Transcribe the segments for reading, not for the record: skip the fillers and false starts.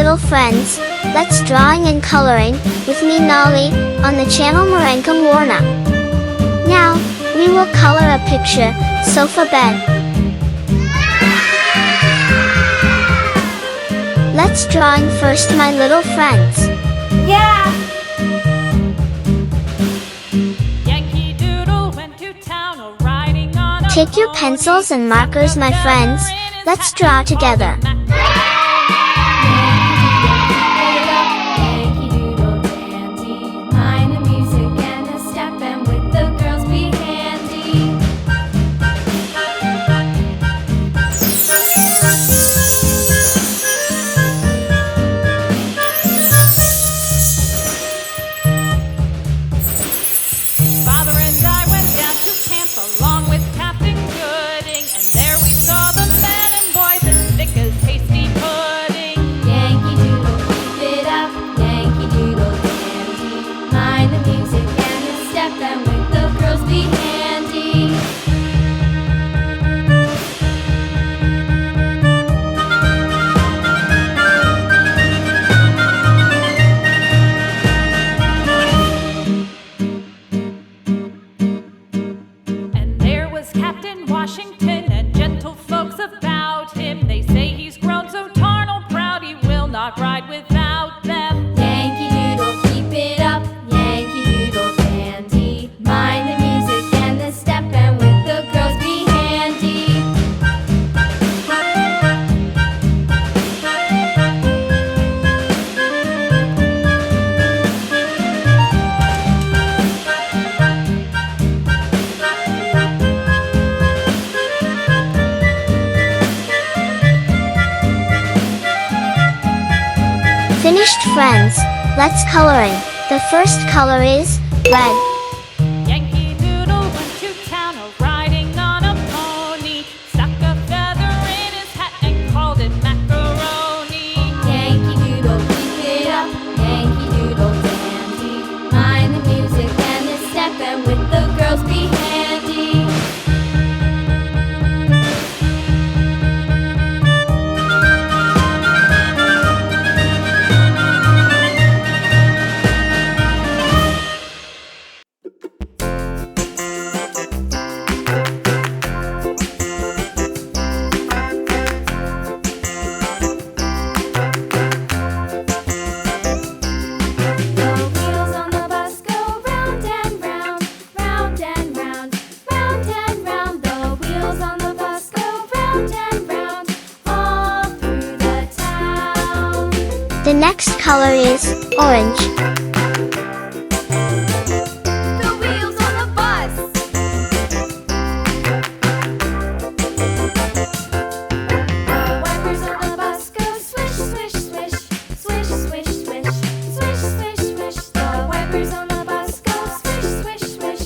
little friends, let's drawing and coloring, with me Nali, on the channel MERANGKUM WARNA. Now, we will color a picture, sofa bed. Let's drawing first my little friends. Yeah! Yankee Doodle went to town riding on a Take your pencils and markers, my friends, let's draw together. Father and I went down to camp along with Captain Gooding, and there we saw the men and boys as thick as hasty pudding. Yankee Doodle, keep it up, Yankee Doodle dandy. Mind the music and the step, and with the girls be handy. And there was Captain Washington and gentle folks about him. They say he's grown so tarnal proud he will not ride without them. Yankee Doodle, keep it up, Yankee Doodle dandy. Mind the music and the step, and with the girls be handy. Finished friends, let's coloring. The first color is red. Yankee Doodle went to town riding on a pony, stuck a feather in his hat and called it macaroni. Yankee Doodle, keep it up, Yankee Doodle dandy. Mind the music and the step, and with the girls be handy. The wheels on the bus go round and round, round and round, round and round. The wheels on the bus go round and round, all through the town. The next color is orange. The wheels on the bus. The wipers on the bus go swish, swish, swish, swish, swish, swish, swish, swish, swish. The wipers on the bus go swish, swish, swish,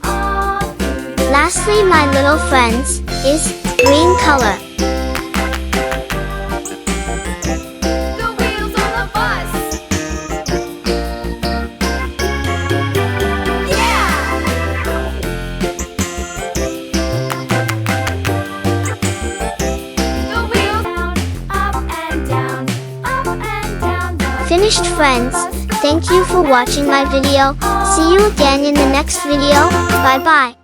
all through the Lastly, my little friends, is green color. The wheels on the bus. Yeah! The wheels down, up and down, up and down. The Finished friends, thank you for watching my video. See you again in the next video. Bye bye.